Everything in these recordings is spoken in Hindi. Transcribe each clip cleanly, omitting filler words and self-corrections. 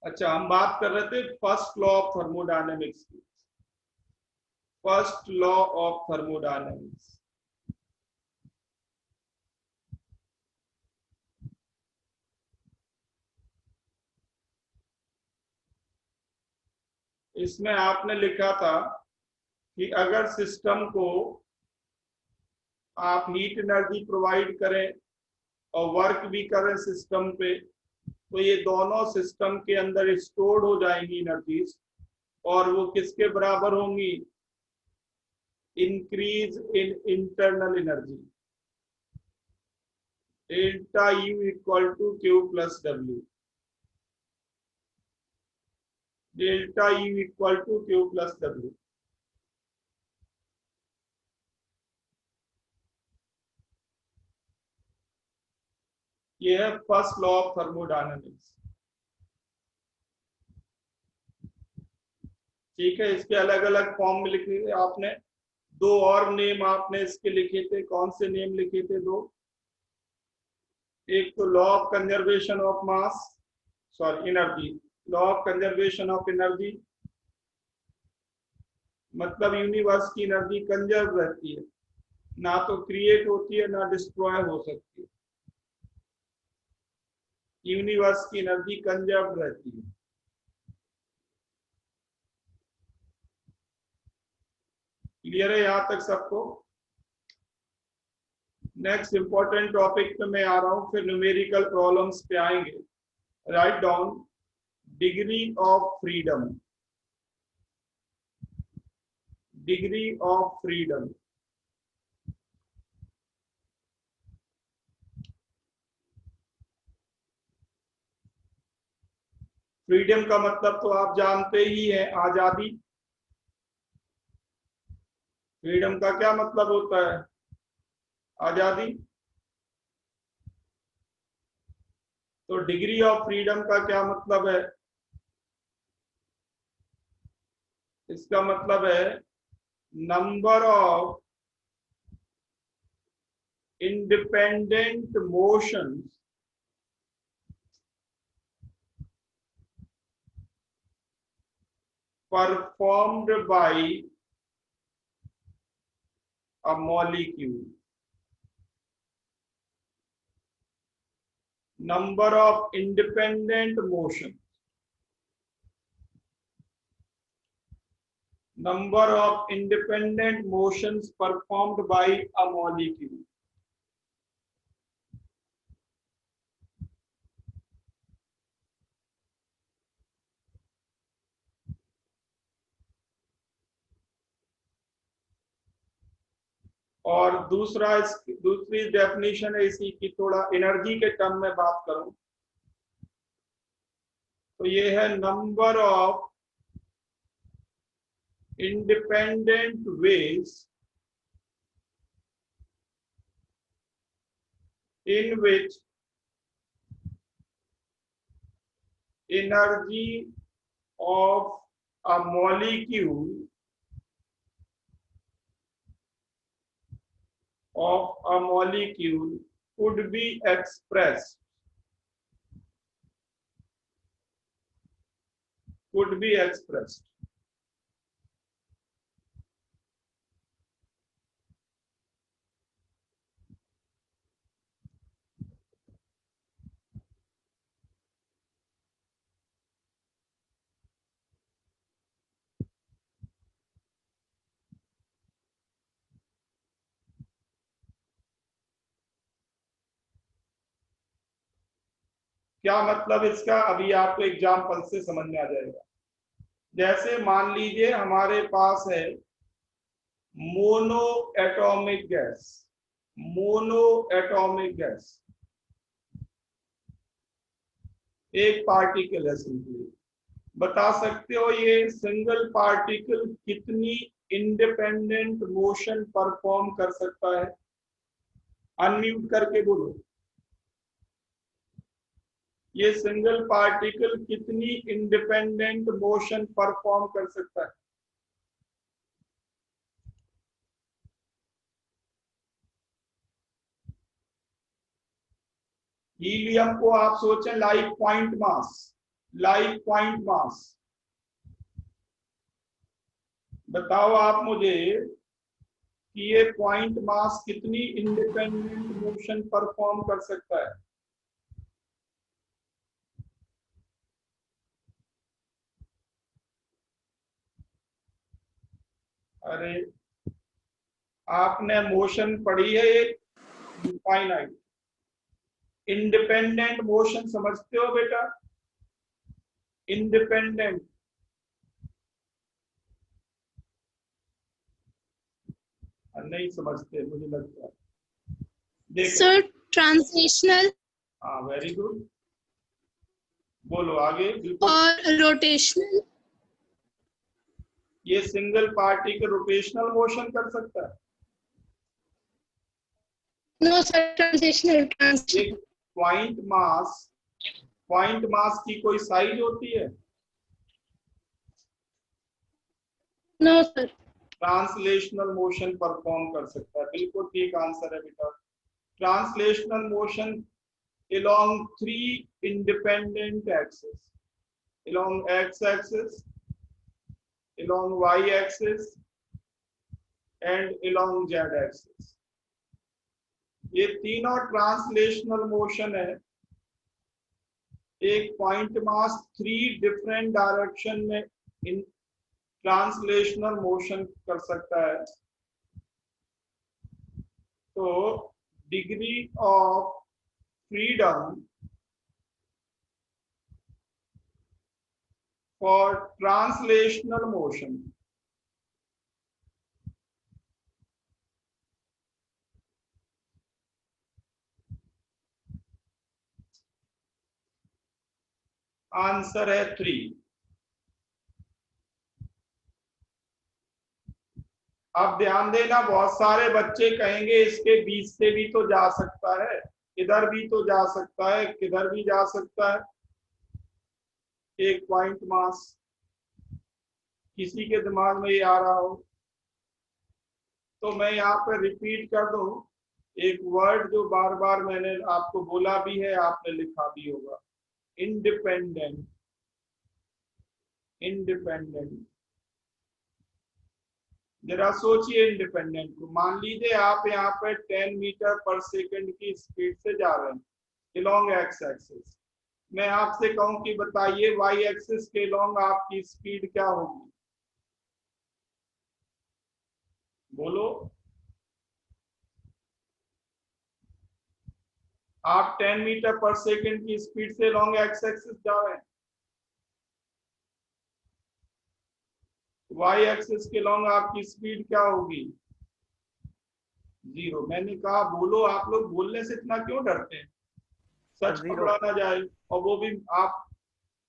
अच्छा, हम बात कर रहे थे फर्स्ट लॉ ऑफ थर्मोडायनेमिक्स की। फर्स्ट लॉ ऑफ थर्मोडायनेमिक्स, इसमें आपने लिखा था कि अगर सिस्टम को आप हीट एनर्जी प्रोवाइड करें और वर्क भी करें सिस्टम पे, तो ये दोनों सिस्टम के अंदर स्टोर्ड हो जाएंगी एनर्जीज, और वो किसके बराबर होंगी? Increase in internal energy, delta U equal to Q plus W. Delta U equal to Q plus W. ये है फर्स्ट लॉ ऑफ थर्मोडायनेमिक्स। ठीक है, इसके अलग अलग फॉर्म में लिखे थे आपने। दो और नेम आपने इसके लिखे थे। कौन से नेम लिखे थे दो? एक तो law of conservation of mass, sorry energy. Law of conservation of energy मतलब यूनिवर्स की एनर्जी कंजर्व रहती है, ना तो क्रिएट होती है ना डिस्ट्रॉय हो सकती है। यूनिवर्स की एनर्जी कंजर्व रहती है। क्लियर है यहां तक सबको? नेक्स्ट इंपॉर्टेंट टॉपिक पे मैं आ रहा हूं, फिर न्यूमेरिकल प्रॉब्लम्स पे आएंगे। Write down degree of freedom. Degree of freedom, freedom का मतलब तो आप जानते ही हैं, आजादी। फ्रीडम का क्या मतलब होता है? आजादी। तो डिग्री ऑफ फ्रीडम का क्या मतलब है? इसका मतलब है number of independent motions performed by a molecule. Number of independent motions. Number of independent motions performed by a molecule. और दूसरी डेफिनेशन है इसी की, थोड़ा एनर्जी के टर्म में बात करूं तो ये है number of independent ways in which energy of a molecule could be expressed क्या मतलब इसका? अभी आपको एग्जाम्पल से समझ में आ जाएगा। जैसे मान लीजिए हमारे पास है mono atomic gas. Mono atomic gas एक पार्टिकल है सिंपली। बता सकते हो ये सिंगल पार्टिकल कितनी इंडिपेंडेंट मोशन परफॉर्म कर सकता है? अनम्यूट करके बोलो। ये सिंगल पार्टिकल कितनी इंडिपेंडेंट मोशन परफॉर्म कर सकता है? हीलियम को आप सोचें like point mass, like point mass. बताओ आप मुझे कि ये पॉइंट मास कितनी इंडिपेंडेंट मोशन परफॉर्म कर सकता है। अरे आपने मोशन पढ़ी है एक इनफाइनाइट, इंडिपेंडेंट मोशन समझते हो बेटा? इंडिपेंडेंट नहीं समझते मुझे लगता है। देखो सर ट्रांसलेशनल हाँ वेरी गुड, बोलो आगे। बिल्कुल और रोटेशनल। ये सिंगल पार्टिकल रोटेशनल मोशन कर सकता है। No sir translational. एक पॉइंट मास की कोई साइज होती है? No sir. Translational motion perform कर सकता है, बिल्कुल ठीक आंसर है बेटा। Translational motion along three independent axes, along x-axis, along y-axis and along z-axis। ये तीनों ट्रांसलेशनल मोशन है। एक पॉइंट मास 3 डिफरेंट डायरेक्शन में इन ट्रांसलेशनल मोशन कर सकता है। तो degree of freedom for translational motion answer है 3। अब ध्यान देना, बहुत सारे बच्चे कहेंगे इसके बीच से भी तो जा सकता है, इधर भी तो जा सकता है, किधर भी जा सकता है। एक पॉइंट मास किसी के दिमाग में ये आ रहा हो तो मैं यहाँ पर रिपीट कर दूं एक वर्ड जो बार बार मैंने आपको बोला भी है, आपने लिखा भी होगा, इंडिपेंडेंट। इंडिपेंडेंट जरा सोचिए इंडिपेंडेंट को। मान लीजिए आप यहाँ पर 10 मीटर पर सेकंड की स्पीड से जा रहे हैं along एक्स एक्सिस। मैं आपसे कहूं कि बताइए वाई एक्सिस के along आपकी स्पीड क्या होगी? बोलो। आप 10 मीटर पर सेकंड की स्पीड से along एक्स एक्सिस जा रहे हैं, वाई एक्सिस के along आपकी स्पीड क्या होगी? 0। मैंने कहा बोलो, आप लोग बोलने से इतना क्यों डरते हैं? सच पकड़ा ना जाए। और वो भी आप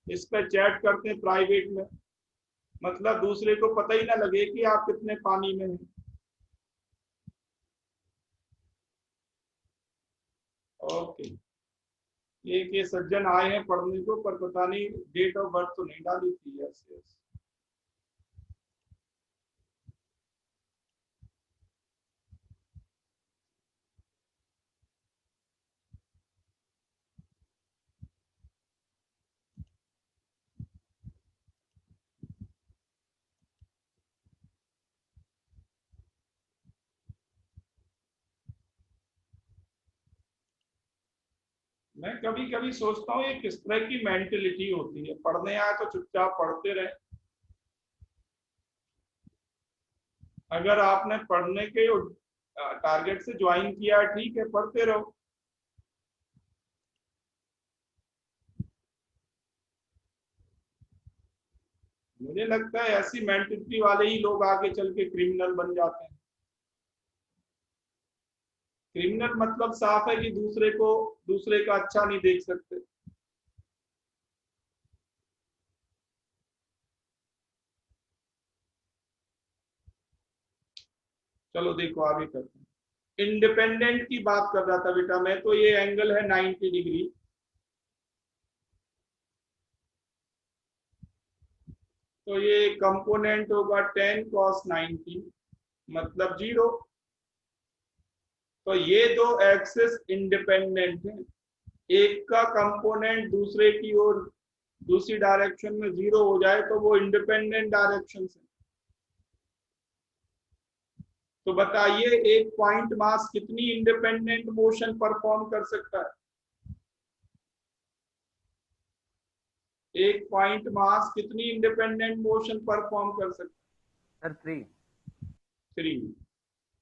इस पर चैट करते हैं प्राइवेट में, मतलब दूसरे को पता ही ना लगे कि आप कितने पानी में हैं। ओके, ये सज्जन आए हैं पढ़ने को, पर पता नहीं डेट ऑफ बर्थ तो नहीं डाली थी। Yes yes. मैं कभी कभी सोचता हूँ ये किस तरह की मेंटेलिटी होती है, पढ़ने आए तो चुपचाप पढ़ते रहे। अगर आपने पढ़ने के टारगेट से ज्वाइन किया ठीक है, पढ़ते रहो। मुझे लगता है ऐसी मेंटेलिटी वाले ही लोग आगे चल के क्रिमिनल बन जाते हैं। क्रिमिनल मतलब साफ है कि दूसरे का अच्छा नहीं देख सकते। चलो देखो आगे करते हैं। इंडिपेंडेंट की बात कर रहा था बेटा मैं, तो ये एंगल है 90 डिग्री। तो ये कंपोनेंट होगा 10 cos 90 मतलब 0। तो ये दो एक्सिस इंडिपेंडेंट हैं, एक का कंपोनेंट दूसरे की ओर दूसरी डायरेक्शन में 0 हो जाए तो वो इंडिपेंडेंट डायरेक्शन है। तो बताइए एक पॉइंट मास कितनी इंडिपेंडेंट मोशन परफॉर्म कर सकता है? एक पॉइंट मास कितनी इंडिपेंडेंट मोशन परफॉर्म कर सकता सर 3। 3।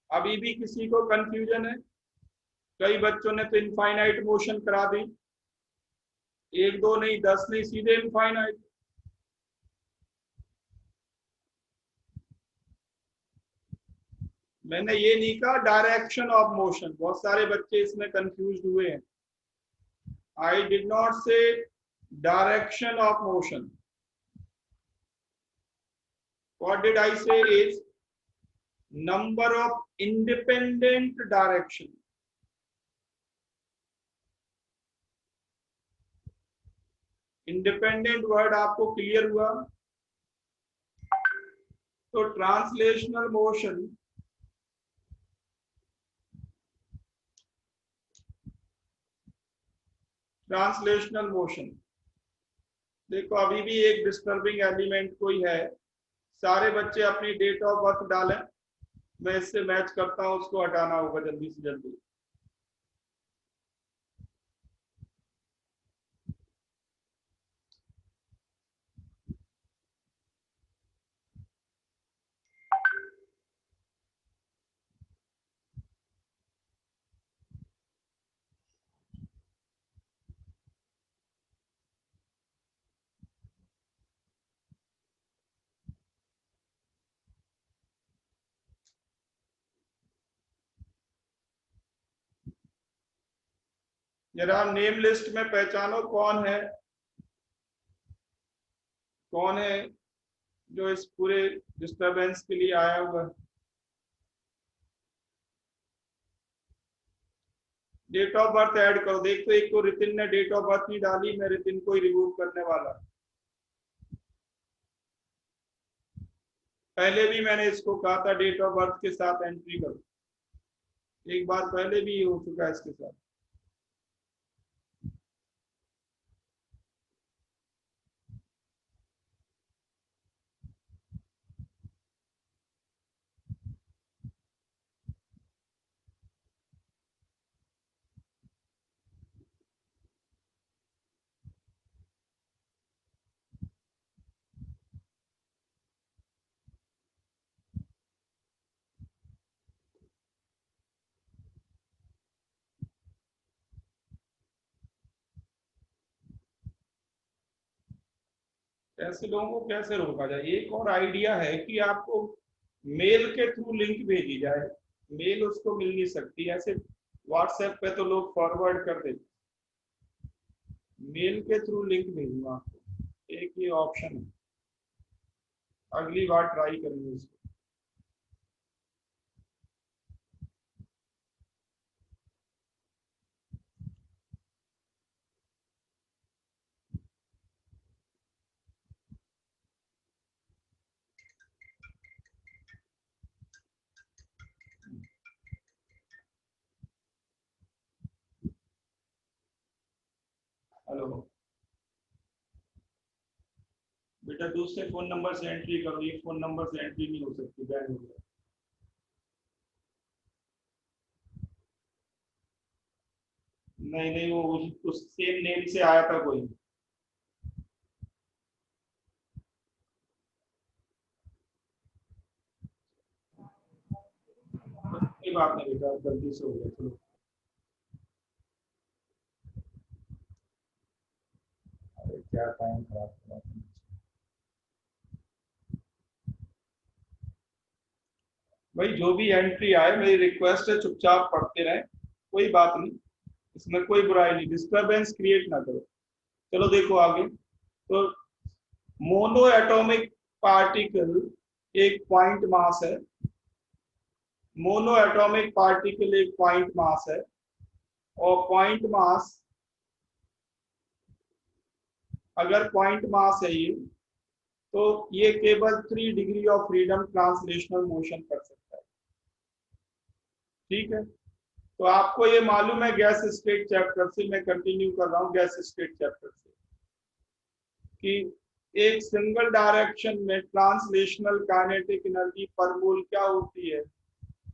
अभी भी किसी को कंफ्यूजन है? कई बच्चों ने तो इनफाइनाइट मोशन करा दी, 1 2 नहीं 10 नहीं, सीधे इनफाइनाइट। मैंने ये नहीं कहा डायरेक्शन ऑफ मोशन, बहुत सारे बच्चे इसमें कंफ्यूज हुए हैं। I did not say direction of motion, what did I say is number of independent direction. Independent word आपको क्लियर हुआ? तो ट्रांसलेशनल मोशन देखो अभी भी एक डिस्टर्बिंग एलिमेंट कोई है। सारे बच्चे अपनी डेट ऑफ बर्थ डालें, मैं इससे मैच करता हूं, उसको हटाना होगा जल्दी से जल्दी। जरा नेम लिस्ट में पहचानो कौन है, कौन है जो इस पूरे डिस्टरबेंस के लिए आया हुआ है। डेट ऑफ बर्थ ऐड करो। देखो एक तो रितिन ने डेट ऑफ बर्थ नहीं डाली, मैं रितिन को ही रिमूव करने वाला। पहले भी मैंने इसको कहा था डेट ऑफ बर्थ के साथ एंट्री करो, एक बार पहले भी हो चुका है इसके साथ। ऐसे लोगों को कैसे रोका जाए? एक और आइडिया है कि आपको मेल के थ्रू लिंक भेजी जाए, मेल उसको मिल नहीं सकती, ऐसे व्हाट्सएप पे तो लोग फॉरवर्ड कर देते, मेल के थ्रू लिंक भेजूंगा आपको, एक ये ऑप्शन है, अगली बार ट्राई करेंगे इसको। हेलो बेटा, दूसरे फोन नंबर से एंट्री करो, ये फोन नंबर से एंट्री नहीं हो सकती, बैन हो गया। नहीं नहीं, वो उस सेम नेम से आया था कोई। कोई बात नहीं बेटा, गलती से हो गया, चलो। अरे क्या टाइम खराब करा तुमने। भाई जो भी एंट्री आए, मेरी रिक्वेस्ट है चुपचाप पढ़ते रहे, कोई बात नहीं, इसमें कोई बुराई नहीं, डिस्टरबेंस क्रिएट ना करो। चलो देखो आगे। तो मोनो एटॉमिक पार्टिकल एक पॉइंट मास है, मोनो एटॉमिक पार्टिकल एक पॉइंट मास है, और पॉइंट मास, अगर पॉइंट मास है ये, तो ये केवल 3 degree of freedom translational motion कर सकता है। ठीक है, तो आपको ये मालूम है गैस स्टेट चैप्टर से, मैं कंटिन्यू कर रहा हूँ गैस स्टेट चैप्टर से। कि एक सिंगल डायरेक्शन में ट्रांसलेशनल काइनेटिक एनर्जी पर मोल क्या होती है?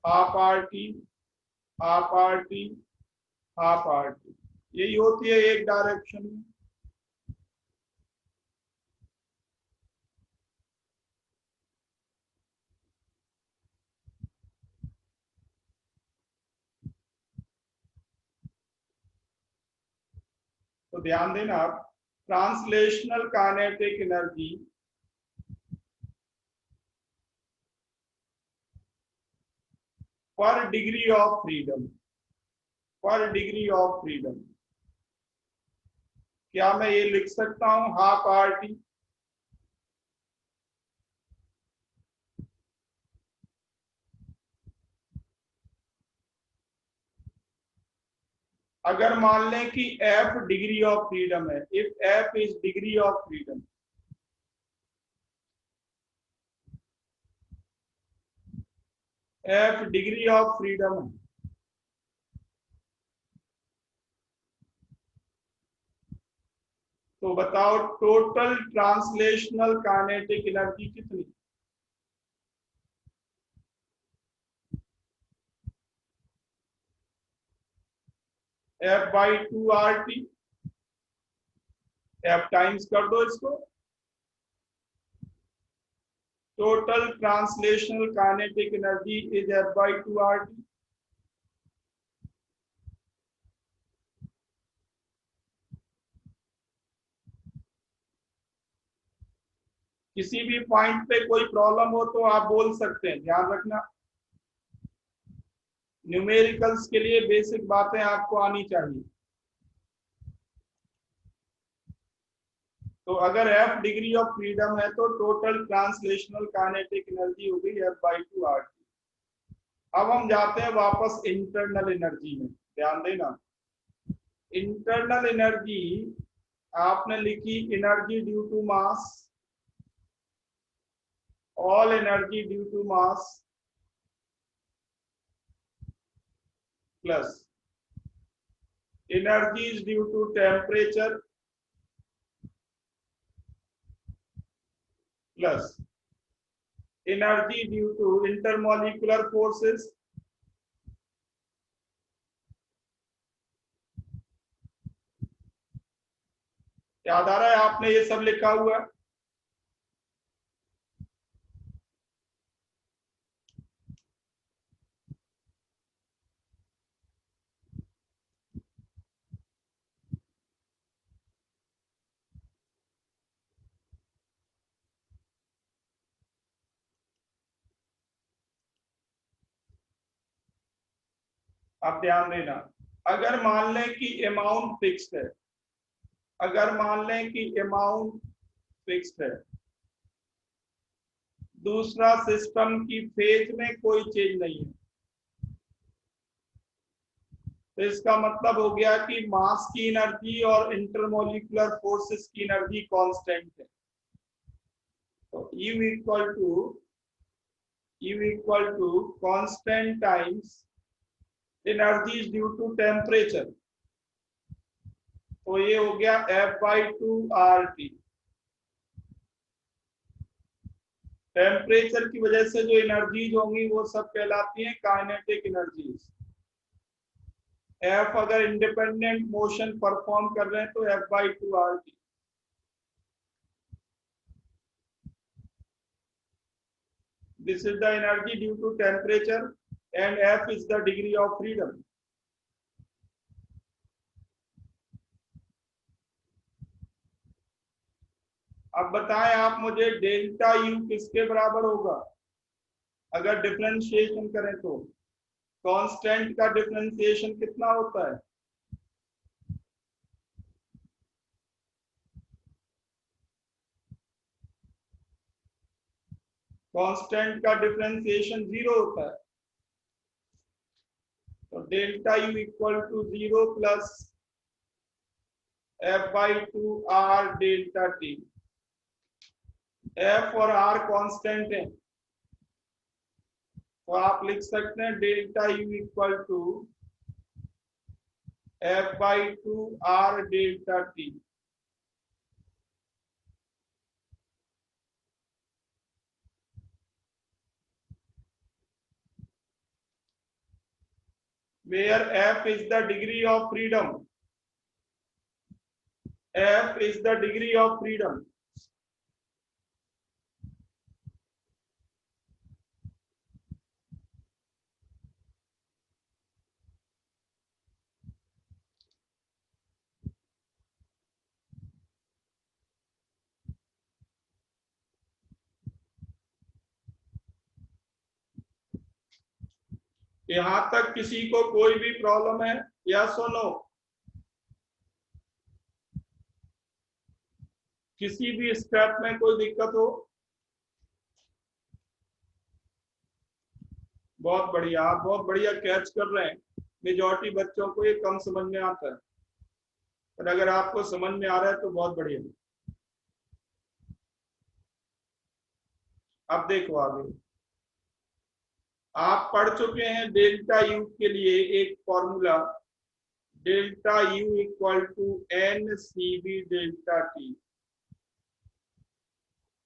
Half R T, half R T, half R T, यही होती है एक डायरेक्शन में। तो ध्यान देना आप, ट्रांसलेशनल काइनेटिक एनर्जी पर डिग्री ऑफ फ्रीडम, पर डिग्री ऑफ फ्रीडम, क्या मैं ये लिख सकता हूं हाफ आर टी? अगर मान लें कि एफ डिग्री ऑफ फ्रीडम है, if F is degree of freedom, F degree of freedom है, तो बताओ टोटल ट्रांसलेशनल काइनेटिक एनर्जी कितनी? F by two R T, F times कर दो इसको, total translational kinetic energy is F by two R T. किसी भी पॉइंट पे कोई प्रॉब्लम हो तो आप बोल सकते हैं, ध्यान रखना न्यूमेरिकल्स के लिए बेसिक बातें आपको आनी चाहिए। तो अगर एफ डिग्री ऑफ फ्रीडम है तो टोटल ट्रांसलेशनल काइनेटिक एनर्जी हो गई F by two R T. अब हम जाते हैं वापस इंटरनल एनर्जी में, ध्यान देना इंटरनल एनर्जी आपने लिखी energy due to mass, all energy due to mass plus energies due to temperature plus energy due to intermolecular forces याद आ रहा है आपने ये सब लिखा हुआ है? आप ध्यान देना, अगर मान लें कि अमाउंट फिक्स्ड है, अगर मान लें कि अमाउंट फिक्स्ड है, दूसरा सिस्टम की फेज में कोई चेंज नहीं है, तो इसका मतलब हो गया कि मास की एनर्जी और इंटरमोलिकुलर फोर्सेस की एनर्जी कांस्टेंट है। तो U equal to constant times energy due to temperature, तो ये हो गया F by two R T. Temperature की वजह से जो एनर्जीज होंगी वो सब कहलाती हैं काइनेटिक एनर्जीज। एफ अगर इंडिपेंडेंट मोशन परफॉर्म कर रहे हैं तो F by two R T. This is the energy due to temperature and F is the degree of freedom. अब बताएं आप मुझे डेल्टा यू किसके बराबर होगा अगर डिफरेंशिएशन करें तो? कांस्टेंट का डिफरेंशिएशन कितना होता है? कांस्टेंट का डिफरेंशिएशन जीरो होता है, तो delta U equal to zero plus F by two R delta T. F और आर कांस्टेंट है, तो आप लिख सकते हैं delta U equal to F by two R delta T. where f is the degree of freedom. F is the degree of freedom. यहां तक किसी को कोई भी प्रॉब्लम है या सुनो? किसी भी स्टेप में कोई दिक्कत हो? बहुत बढ़िया, आप बहुत बढ़िया कैच कर रहे हैं। मेजॉरिटी बच्चों को ये कम समझ में आता है, पर अगर आपको समझ में आ रहा है तो बहुत बढ़िया। अब देखो आगे, आप पढ़ चुके हैं डेल्टा यू के लिए एक formula, delta U equal to n C V delta T,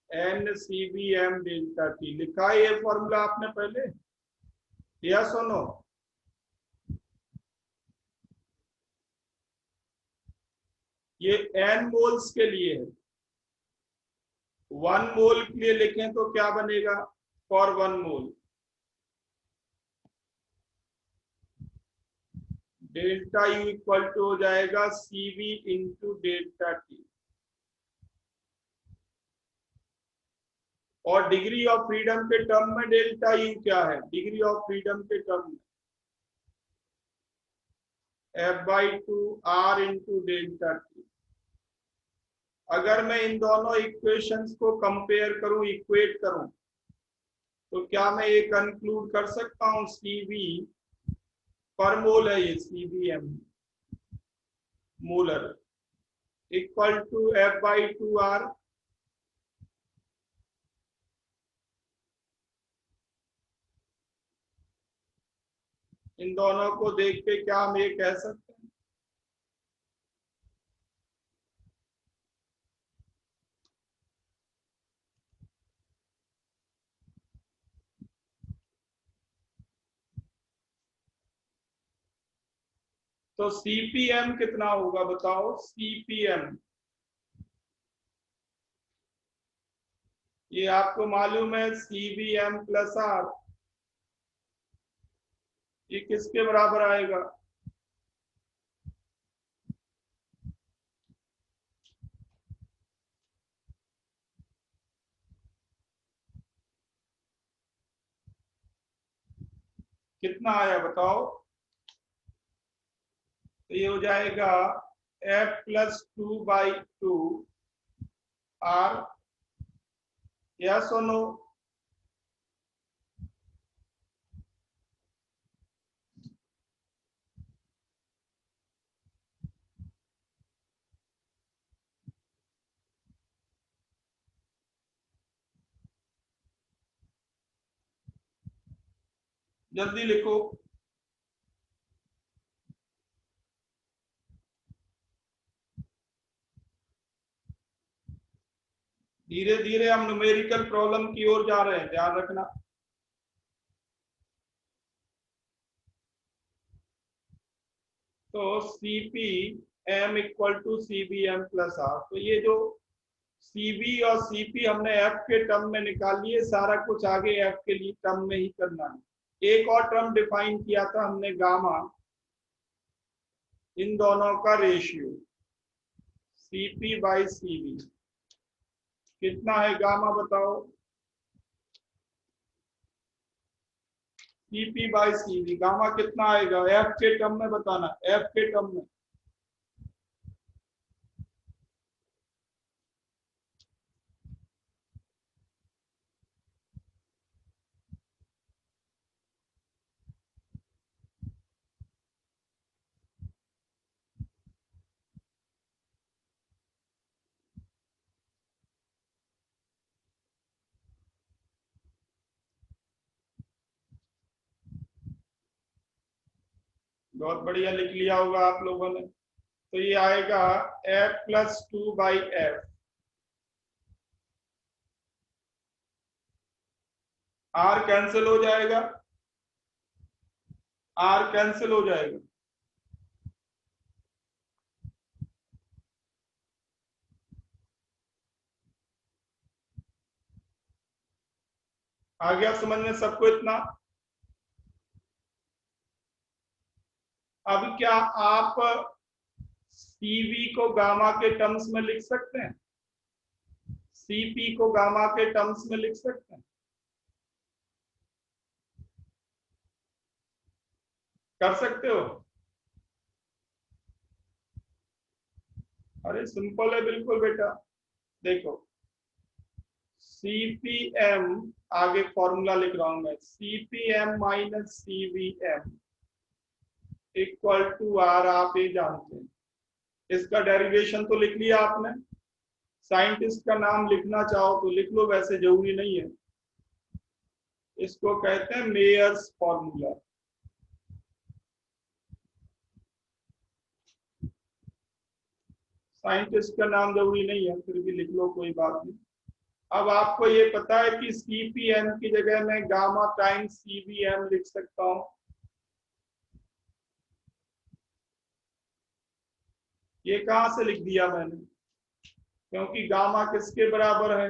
n C V M delta T. लिखा है ये फॉर्मूला आपने पहले या सुनो? ये एन मोल्स के लिए है। 1 मोल के लिए लिखें तो क्या बनेगा? For 1 mole delta U equal to हो जाएगा सीवी इंटू डेल्टा टी। और डिग्री ऑफ फ्रीडम के टर्म में डेल्टा यू क्या है? डिग्री ऑफ फ्रीडम के टर्म में F/2 R into delta T. अगर मैं इन दोनों इक्वेशंस को कंपेयर करूं, इक्वेट करूं, तो क्या मैं ये कंक्लूड कर सकता हूं सीवी पर मोल है, ये CVM molar equal to F/2 R। इन दोनों को देख के क्या हम ये कह सकते हैं? तो सीपीएम कितना होगा बताओ? सीपीएम ये आपको मालूम है, सीबीएम प्लस आर, ये किसके बराबर आएगा? कितना आया बताओ? तो ये हो जाएगा F+2/2 R। या सुनो? जल्दी लिखो। धीरे धीरे हम न्यूमेरिकल प्रॉब्लम की ओर जा रहे हैं, ध्यान रखना। तो CPM equal to CBM plus R। तो ये जो CB और CP हमने F के टर्म में निकाल लिए, सारा कुछ आगे F के लिए टर्म में ही करना है। एक और टर्म डिफाइन किया था हमने, गामा, इन दोनों का रेशियो CP/CB कितना है गामा बताओ? CP/CB गामा कितना आएगा? F के टर्म में बताना, F के टर्म में। बहुत बढ़िया लिख लिया होगा आप लोगों ने। तो ये आएगा F+2/F। R कैंसिल हो जाएगा, आर कैंसिल हो जाएगा। आ गया समझ में सबको इतना? अब क्या आप सीवी को गामा के टर्म्स में लिख सकते हैं? सीपी को गामा के टर्म्स में लिख सकते हैं? कर सकते हो? अरे सिंपल है बिल्कुल बेटा। देखो सीपीएम, आगे फॉर्मूला लिख रहा हूं मैं, CPM minus CVM equal to R, आप ये जानते हैं। इसका डेरिवेशन तो लिख लिया आपने। साइंटिस्ट का नाम लिखना चाहो तो लिख लो, वैसे जरूरी नहीं है। इसको कहते हैं मेयर्स फॉर्मूला। साइंटिस्ट का नाम जरूरी नहीं है, फिर भी लिख लो, कोई बात नहीं। अब आपको ये पता है कि सीपीएम की जगह मैं गामा टाइम्स सीवीएम लिख सकता हूं। ये कहां से लिख दिया मैंने? क्योंकि गामा किसके बराबर है?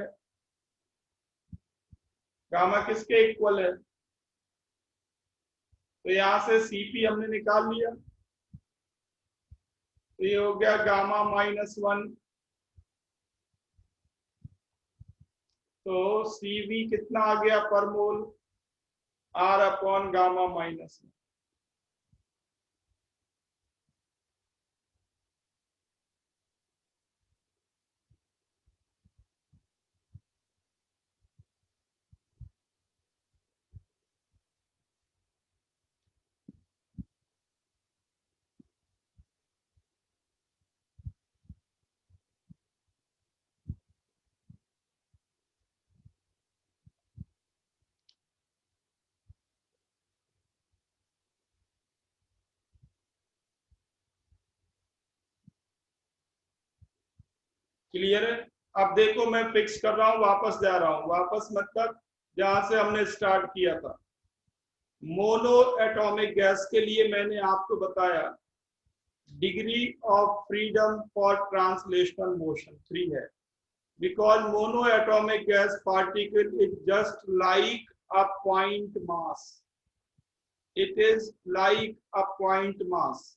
गामा किसके इक्वल है? तो यहां से सीपी हमने निकाल लिया, तो ये हो गया गामा -1। तो सीवी कितना आ गया पर मोल? R upon gamma -1। क्लियर है? अब देखो मैं फिक्स कर रहा हूं, वापस जा रहा हूं, वापस मतलब जहां से हमने स्टार्ट किया था। मोनो एटॉमिक गैस के लिए मैंने आपको बताया degree of freedom for translational motion 3 है, because monoatomic gas particle is just like a point mass. It is like a point mass,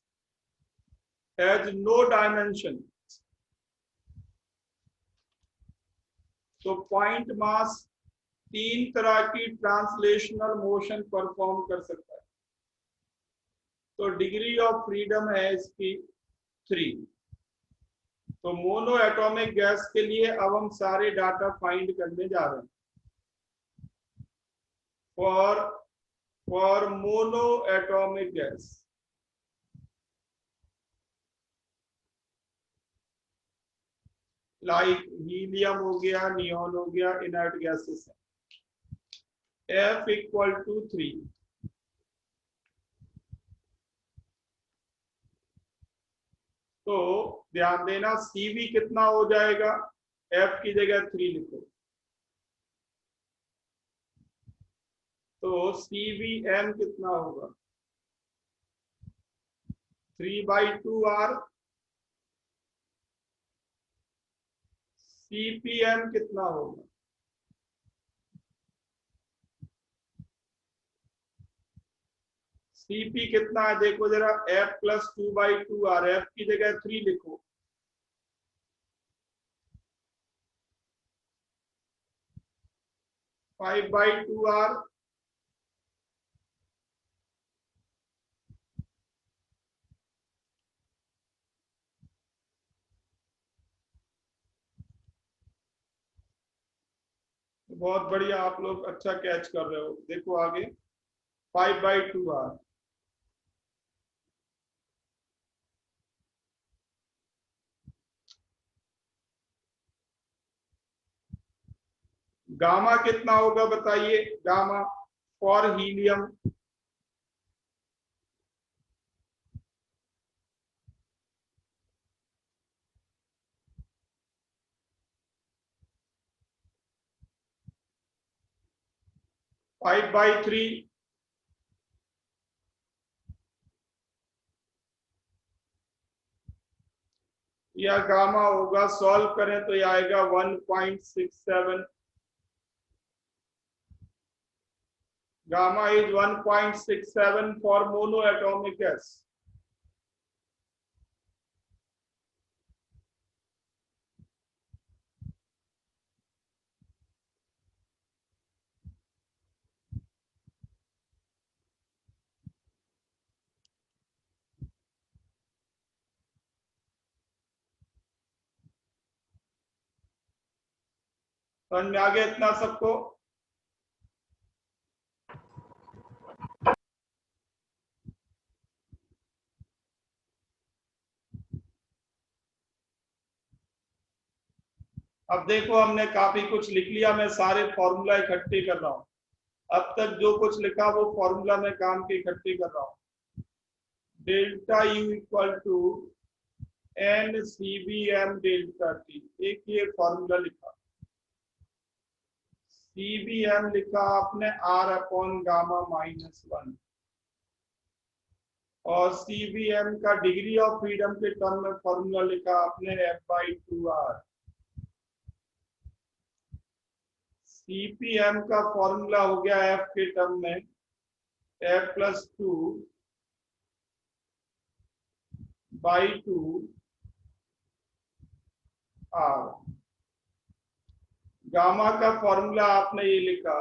has no dimension. तो पॉइंट मास 3 तरह की ट्रांसलेशनल मोशन परफॉर्म कर सकता है। तो डिग्री ऑफ फ्रीडम है इसकी 3। तो मोनो एटॉमिक गैस के लिए अब हम सारे डाटा फाइंड करने जा रहे हैं। For mono atomic gas, like helium हो गया, नियोन हो गया, इनर्ट गैसेस है, F इक्वल टू 3। तो ध्यान देना CV कितना हो जाएगा? F की जगह 3 लिखो, तो CVM कितना होगा? 3/2R। CPM कितना होगा? CP कितना है देखो जरा, F प्लस 2/2R। F की जगह 3 लिखो, 5/2R। बहुत बढ़िया, आप लोग अच्छा कैच कर रहे हो। देखो आगे 5/2R। गामा कितना होगा बताइए? Gamma for helium 5/3। या गामा होगा, सॉल्व करें तो ये आएगा 1.67। Gamma is 1.67 for monoatomic gas. समझ में आ गया इतना सबको? अब देखो हमने काफी कुछ लिख लिया, मैं सारे फॉर्मूला इकट्ठे कर रहा हूँ। अब तक जो कुछ लिखा वो फॉर्मूला में काम के इकट्ठे कर रहा हूँ। Delta U equal to n C V M delta T, एक ये फॉर्मूला लिखा। सी बी एम लिखा आपने आर अपॉन गामा -1, और सी बी एम का डिग्री ऑफ फ्रीडम के टर्म में फॉर्मूला लिखा आपने F/2R। सीपीएम का फॉर्मूला हो गया F के टर्म में F+2/2 R। गामा का फॉर्मूला आपने ये लिखा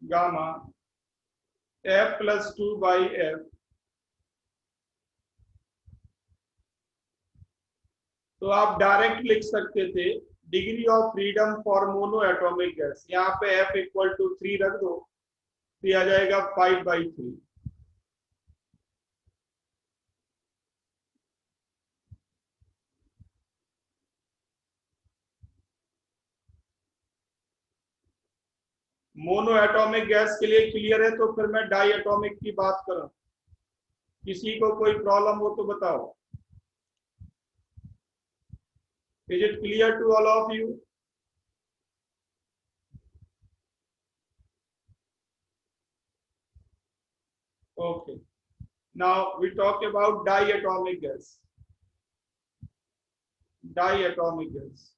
गामा F+2/F। तो आप डायरेक्ट लिख सकते थे degree of freedom for mono atomic gas, यहाँ पे F इक्वल टू 3 रख दो, दिया जाएगा 5/3। मोनो एटॉमिक गैस के लिए क्लियर है, तो फिर मैं डाई एटॉमिक की बात करूं। किसी को कोई प्रॉब्लम हो तो बताओ। Is it clear to all of you? Okay. Now we talk about diatomic gas. Diatomic gas.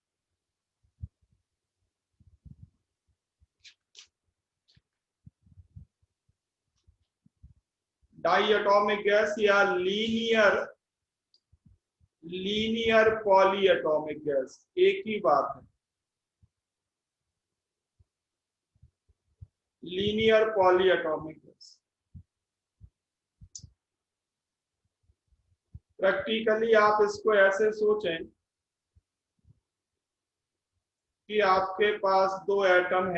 Diatomic gas या लीनियर पॉलीएटॉमिक गैस, एक ही बात है। Linear polyatomic gas. प्रैक्टिकली आप इसको ऐसे सोचें कि आपके पास दो एटम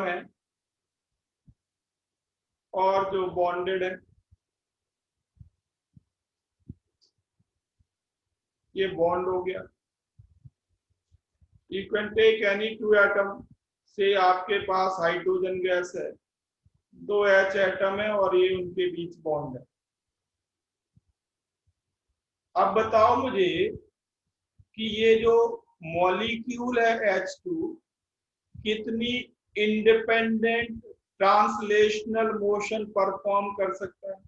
हैं, और जो बॉन्डेड है, ये बॉन्ड हो गया। You can take any two atom से, आपके पास हाइड्रोजन गैस है, दो H एटम है और ये उनके बीच बॉन्ड है। अब बताओ मुझे कि ये जो मॉलिक्यूल है H2 कितनी इंडिपेंडेंट ट्रांसलेशनल मोशन परफॉर्म कर सकता है?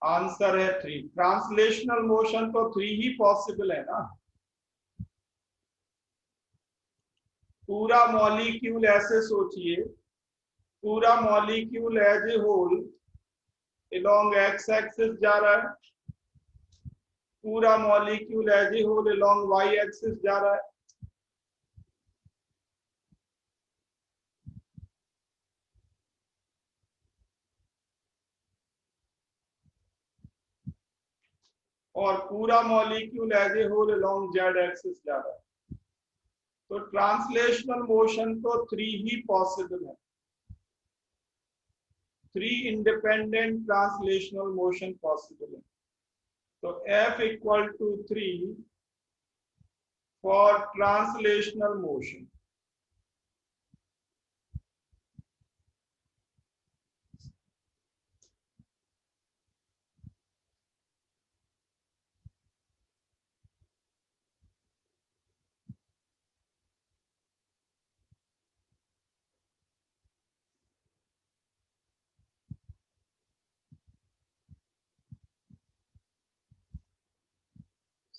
आंसर है 3। ट्रांसलेशनल मोशन तो 3 ही पॉसिबल है ना। पूरा मॉलिक्यूल ऐसे सोचिए, पूरा molecule as a whole along X axis जा रहा है, पूरा molecule as a whole along Y axis जा रहा है। और पूरा molecule as a whole along Z axis जा रहा है। तो ट्रांसलेशनल मोशन तो 3 ही पॉसिबल है, 3 इंडिपेंडेंट ट्रांसलेशनल मोशन पॉसिबल है। तो F equal to 3 for translational motion.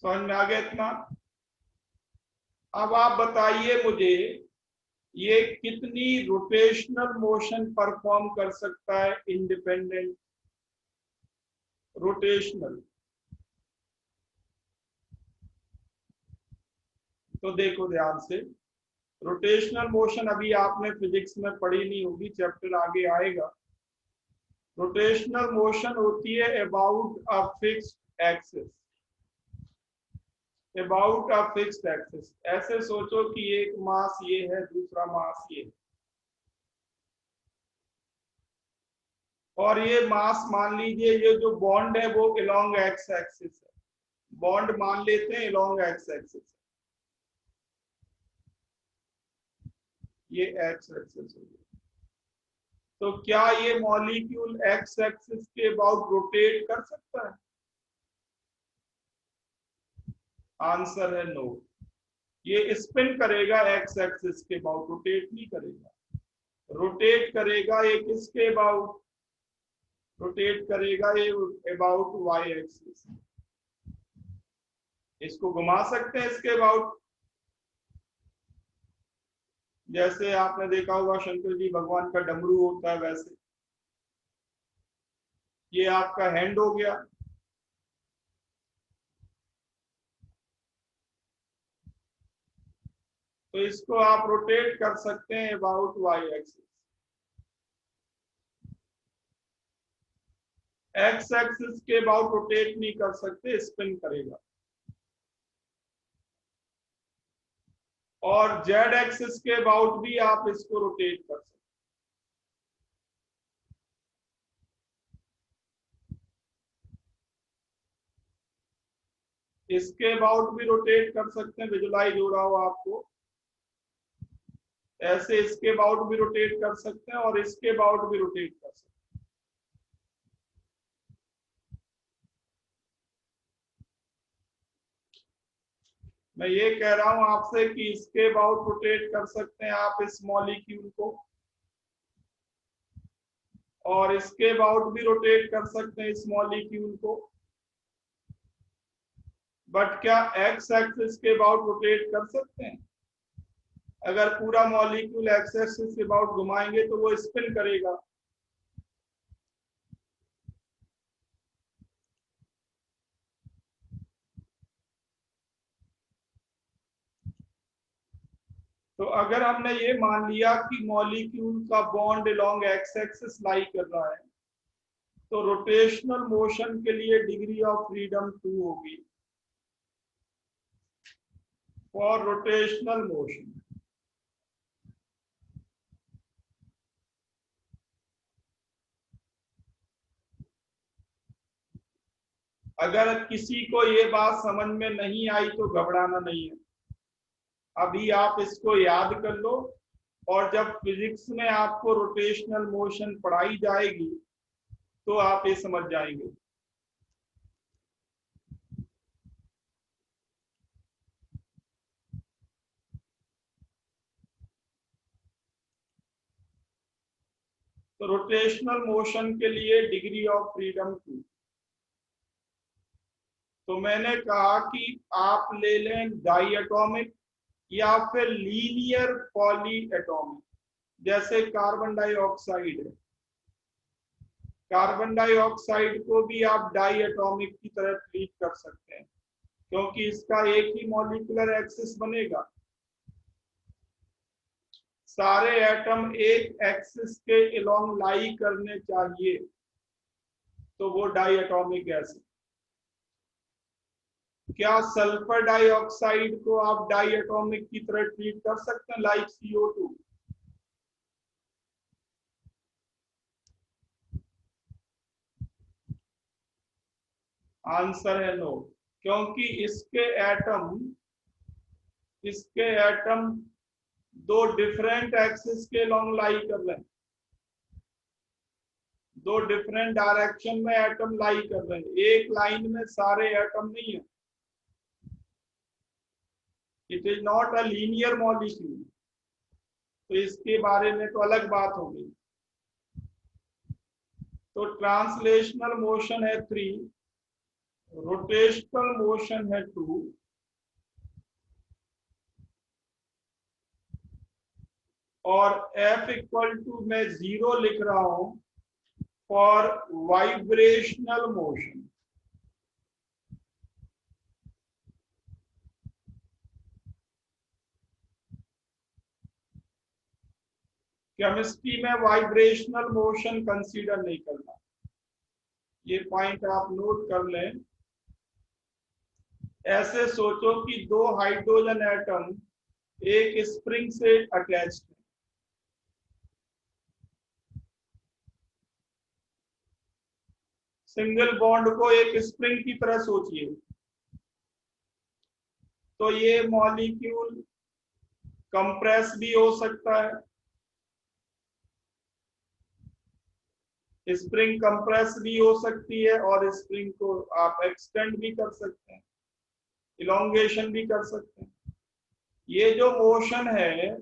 समझ में आ गया इतना? अब आप बताइए मुझे, ये कितनी रोटेशनल मोशन परफॉर्म कर सकता है इंडिपेंडेंट? रोटेशनल, तो देखो ध्यान से, रोटेशनल मोशन अभी आपने फिजिक्स में पढ़ी नहीं होगी, चैप्टर आगे आएगा। रोटेशनल मोशन होती है about a fixed axis, about a fixed axis. ऐसे सोचो कि एक मास ये है, दूसरा मास ये है, और ये मास मान लीजिए ये जो बॉन्ड है वो अलोंग एक्स एक्सिस है, बॉन्ड मान लेते हैं अलोंग एक्स एक्सिस, ये एक्स एक्सिस हो गया। तो क्या ये मॉलिक्यूल एक्स एक्सिस के अबाउट रोटेट कर सकता है? आंसर है नो। ये स्पिन करेगा एक्स एक्सिस के अबाउट, रोटेट नहीं करेगा। रोटेट करेगा ये किसके अबाउट? रोटेट करेगा ये अबाउट वाई एक्सिस। इसको घुमा सकते हैं इसके अबाउट, जैसे आपने देखा होगा शंकर जी भगवान का डमरू होता है वैसे। ये आपका हैंड हो गया, तो इसको आप रोटेट कर सकते हैं about Y axis. X axis के अबाउट रोटेट नहीं कर सकते, स्पिन करेगा। और जेड एक्सिस के अबाउट भी आप इसको रोटेट कर सकते हैं। इसके अबाउट भी रोटेट कर सकते हैं, विजुलाइज हो रहा हो आपको। ऐसे इसके अबाउट भी रोटेट कर सकते हैं और इसके अबाउट भी रोटेट कर सकते हैं। मैं ये कह रहा हूं आपसे कि इसके अबाउट रोटेट कर सकते हैं आप इस मॉलिक्यूल को, और इसके अबाउट भी रोटेट कर सकते हैं इस मॉलिक्यूल को। बट क्या एक्स एक्सिस के अबाउट रोटेट कर सकते हैं? अगर पूरा मॉलिक्यूल एक्स एक्सिस के अबाउट घुमाएंगे तो वो स्पिन करेगा। तो अगर हमने ये मान लिया कि मॉलिक्यूल का बॉन्ड अलोंग एक्स एक्सिस लाई कर रहा है, तो रोटेशनल मोशन के लिए डिग्री ऑफ फ्रीडम 2 होगी फॉर रोटेशनल मोशन। अगर किसी को ये बात समझ में नहीं आई तो घबराना नहीं है, अभी आप इसको याद कर लो, और जब फिजिक्स में आपको रोटेशनल मोशन पढ़ाई जाएगी तो आप ये समझ जाएंगे। तो रोटेशनल मोशन के लिए डिग्री ऑफ फ्रीडम 2। तो मैंने कहा कि आप ले लें डाई एटॉमिक या फिर लीनियर पॉली एटॉमिक। जैसे कार्बन डाइऑक्साइड है, कार्बन डाइऑक्साइड को भी आप डाई एटॉमिक की तरह ट्रीट कर सकते हैं, क्योंकि इसका एक ही मॉलिक्यूलर एक्सिस बनेगा। सारे एटम एक एक्सिस के अलोंग लाई करने चाहिए, तो वो डाई एटॉमिक गैस है। क्या सल्फर डाइऑक्साइड को आप डाई एटॉमिक की तरह ट्रीट कर सकते हैं, लाइक CO2? आंसर है नो, क्योंकि इसके एटम दो डिफरेंट एक्सिस के लॉन्ग लाई कर रहे हैं, दो डिफरेंट डायरेक्शन में एटम लाई कर रहे हैं, एक लाइन में सारे एटम नहीं है। It is not a linear molecule, तो इसके बारे में तो अलग बात हो गई। तो ट्रांसलेशनल मोशन है 3, रोटेशनल मोशन है 2, और F इक्वल टू मैं 0 लिख रहा हूं फॉर वाइब्रेशनल मोशन। केमिस्ट्री में वाइब्रेशनल मोशन कंसीडर नहीं करना, ये पॉइंट आप नोट कर लें। ऐसे सोचो कि दो हाइड्रोजन एटम एक स्प्रिंग से अटैच्ड है। सिंगल बॉन्ड को एक स्प्रिंग की तरह सोचिए, तो ये मॉलिक्यूल कंप्रेस भी हो सकता है, स्प्रिंग कंप्रेस भी हो सकती है, और स्प्रिंग को आप एक्सटेंड भी कर सकते हैं, इलोंगेशन भी कर सकते हैं। ये जो मोशन है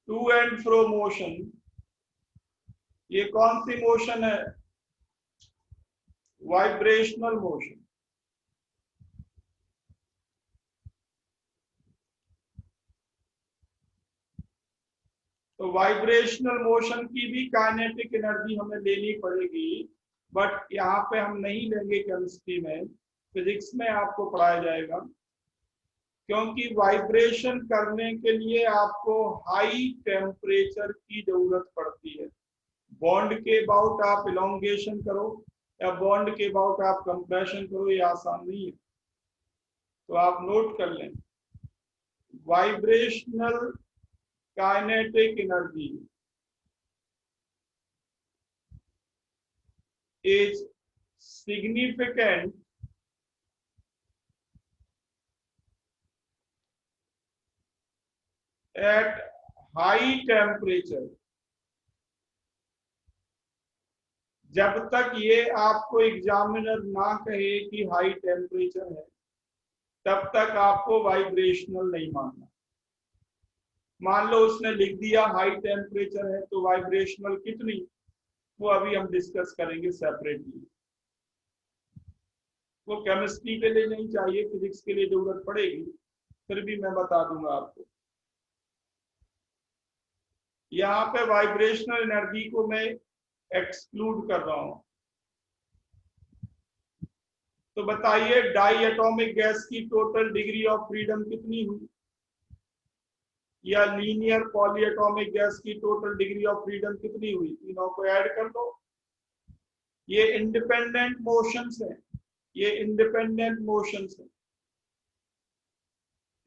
टू एंड फ्रो मोशन, ये कौन सी मोशन है? Vibrational motion. तो वाइब्रेशनल मोशन की भी काइनेटिक एनर्जी हमें लेनी पड़ेगी, बट यहाँ पे हम नहीं लेंगे, केमिस्ट्री में, फिजिक्स में आपको पढ़ाया जाएगा। क्योंकि वाइब्रेशन करने के लिए आपको हाई टेम्परेचर की जरूरत पड़ती है। बॉन्ड के अबाउट आप इलोंगेशन करो या बॉन्ड के अबाउट आप कंप्रेशन करो, ये आसान नहीं है। तो आप नोट कर लें, vibrational kinetic energy is significant at high temperature। जब तक ये आपको एग्जामिनर ना कहे कि हाई टेम्परेचर है, तब तक आपको वाइब्रेशनल नहीं मानना। मान लो उसने लिख दिया हाई टेम्परेचर है, तो वाइब्रेशनल कितनी, वो अभी हम डिस्कस करेंगे सेपरेटली। वो केमिस्ट्री के लिए नहीं चाहिए, फिजिक्स के लिए जरूरत पड़ेगी, फिर भी मैं बता दूंगा आपको। यहाँ पे वाइब्रेशनल एनर्जी को मैं एक्सक्लूड कर रहा हूं। तो बताइए, डाई एटॉमिक गैस की टोटल डिग्री ऑफ फ्रीडम कितनी हुई, या लीनियर पॉली एटॉमिक गैस की टोटल डिग्री ऑफ फ्रीडम कितनी हुई? तीनों को ऐड कर दो। ये इंडिपेंडेंट मोशंस हैं, ये इंडिपेंडेंट मोशंस हैं।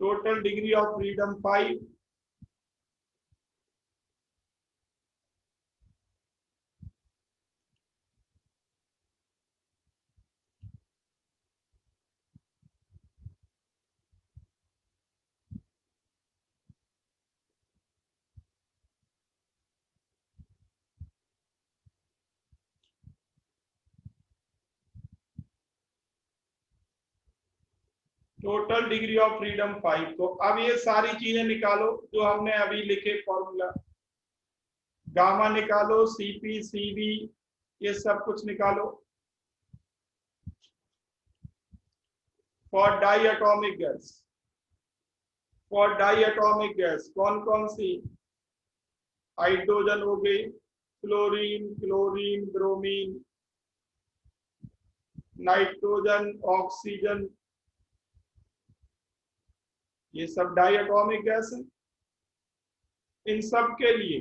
Total degree of freedom 5, total degree of freedom 5। तो अब ये सारी चीजें निकालो जो हमने अभी लिखे फॉर्मूला, गामा निकालो, सीपी, सीबी, ये सब कुछ निकालो for diatomic gas. For diatomic gas कौन कौन सी? हाइड्रोजन हो गई, fluorine, chlorine, bromine, nitrogen, oxygen, ये सब डाई एटॉमिक गैस है। इन सब के लिए,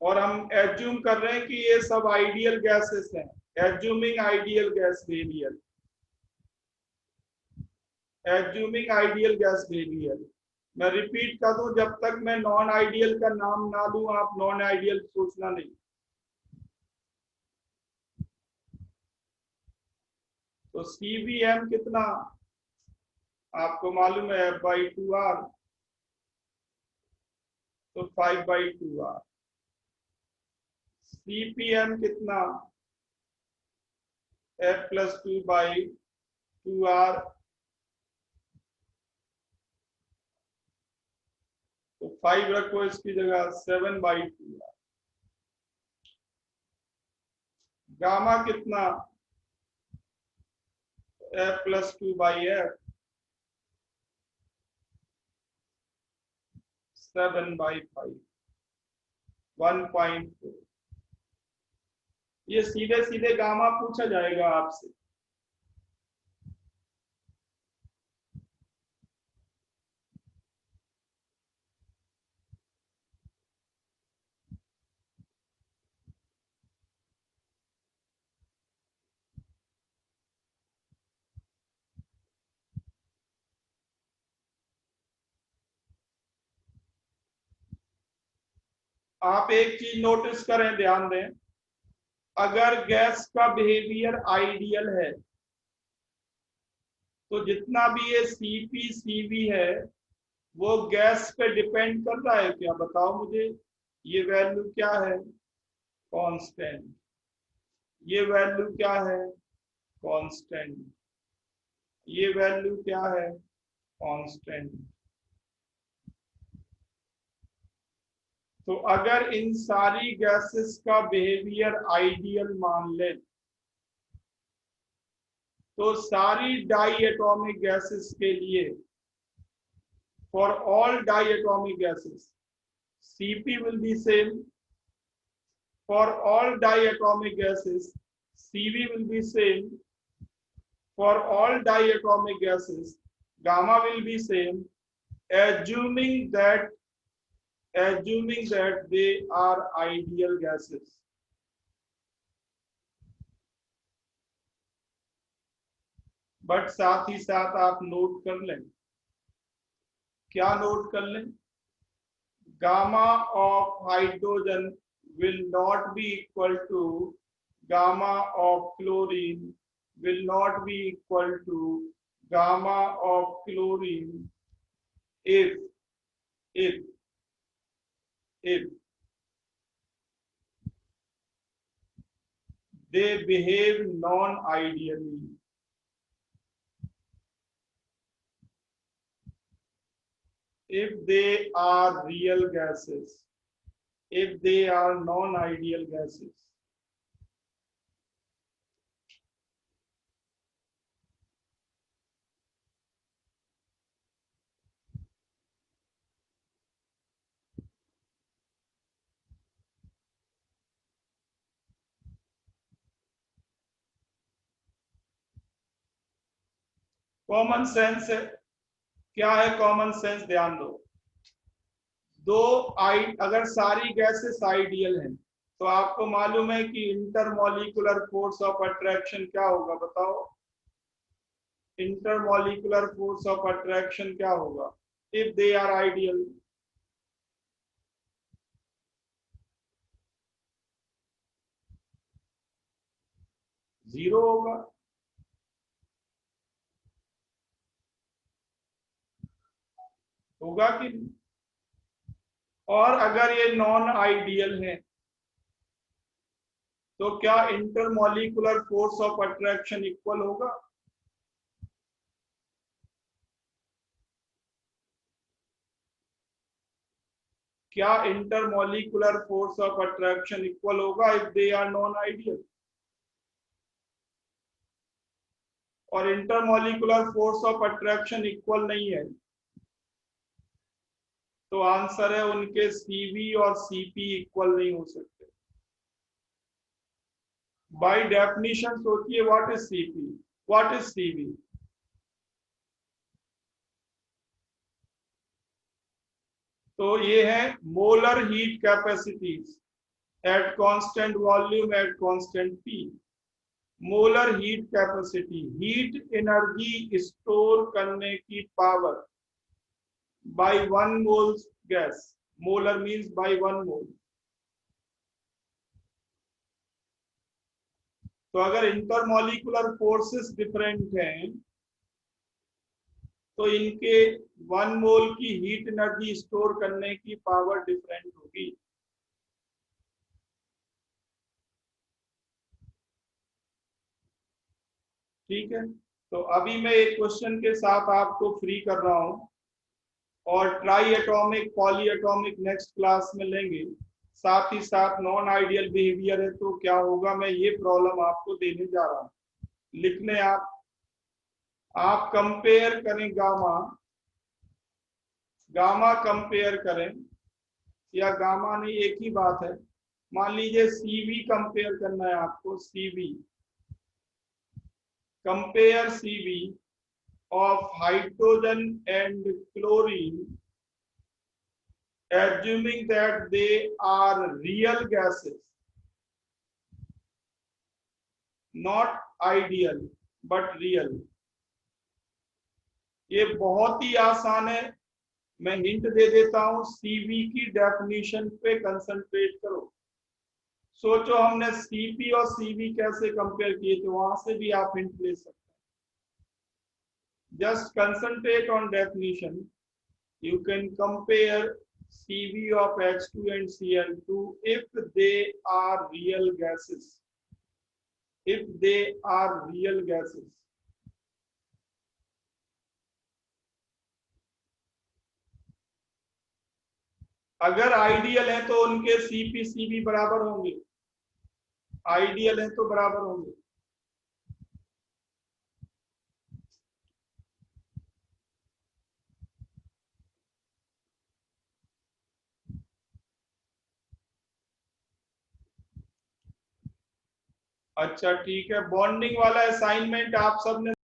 और हम एज्यूम कर रहे हैं कि ये सब आइडियल गैसेस हैं, assuming ideal gas burial, assuming ideal gas burial. मैं रिपीट कर दूं, जब तक मैं नॉन आइडियल का नाम ना दूं, आप नॉन आइडियल सोचना नहीं। तो CVM कितना आपको मालूम है, F/2R, तो 5/2R। CPM कितना, F+2/2R, तो 5 रखो इसकी जगह, 7/2R। गामा कितना, F+2/F 7/5 1.4। ये सीधे सीधे गामा पूछा जाएगा आपसे। आप एक चीज नोटिस करें, ध्यान दें, अगर गैस का बिहेवियर आइडियल है तो जितना भी ये Cp Cv है वो गैस पे डिपेंड कर रहा है क्या, बताओ मुझे। ये वैल्यू क्या है, कांस्टेंट। ये वैल्यू क्या है, कांस्टेंट। ये वैल्यू क्या है, कांस्टेंट। तो अगर इन सारी गैसेस का बिहेवियर आइडियल मान लें तो सारी डाई एटॉमिक गैसेस के लिए, for all diatomic gases, Cp will be same. For all diatomic gases, Cv will be same. For all diatomic gases, gamma will be same, assuming that they are ideal gases. But साथ ही साथ आप नोट कर लें, क्या नोट कर लें, gamma of hydrogen will not be equal to gamma of chlorine, will not be equal to gamma of chlorine if they behave non-ideally. If they are real gases, if they are non-ideal gases. Common sense है, क्या है कॉमन सेंस, ध्यान दो। अगर सारी गैसेस आइडियल हैं तो आपको मालूम है कि इंटरमॉलिक्यूलर फोर्स ऑफ अट्रैक्शन क्या होगा, बताओ। इंटरमॉलिक्यूलर फोर्स ऑफ अट्रैक्शन क्या होगा if they are ideal, zero होगा। होगा कि नहीं? और अगर ये नॉन आइडियल है तो क्या intermolecular force of attraction equal होगा? क्या intermolecular force of attraction equal होगा if they are non ideal? और intermolecular force of attraction equal नहीं है तो आंसर है उनके Cv और Cp इक्वल नहीं हो सकते। बाय डेफिनेशन सोचिए, what is Cp, what is Cv? तो ये है molar heat capacities at constant volume at constant P। Molar heat capacity, heat energy store करने की power by 1 mole gas, molar means by 1 mole। तो अगर इंटरमॉलिक्यूलर फोर्सेस डिफरेंट हैं तो इनके 1 मोल की हीट एनर्जी स्टोर करने की पावर डिफरेंट होगी। ठीक है, तो अभी मैं एक क्वेश्चन के साथ आपको फ्री कर रहा हूं और try atomic poly atomic next class में लेंगे। साथ ही साथ नॉन आइडियल बिहेवियर है, तो क्या होगा, मैं ये प्रॉब्लम आपको देने जा रहा हूं। लिखने आप कंपेयर करें गामा, गामा कंपेयर करें, या गामा नहीं, एक ही बात है। मान लीजिए सीवी कंपेयर करना है आपको, CV compare CV of hydrogen and chlorine assuming that they are real gases, not ideal but real। ये बहुत ही आसान है, मैं हिंट दे देता हूं, सीवी की डेफिनेशन पे कंसंट्रेट करो। सोचो हमने सीपी और सीवी कैसे कंपेयर किए, तो वहां से भी आप हिंट ले सकते हैं। Just concentrate on definition, you can compare CV of H2 and Cl2 if they are real gases, if they are real gases। अगर आइडियल है तो उनके CP CV बराबर होंगे, आइडियल है तो बराबर होंगे। अच्छा ठीक है, बॉन्डिंग वाला असाइनमेंट आप सबने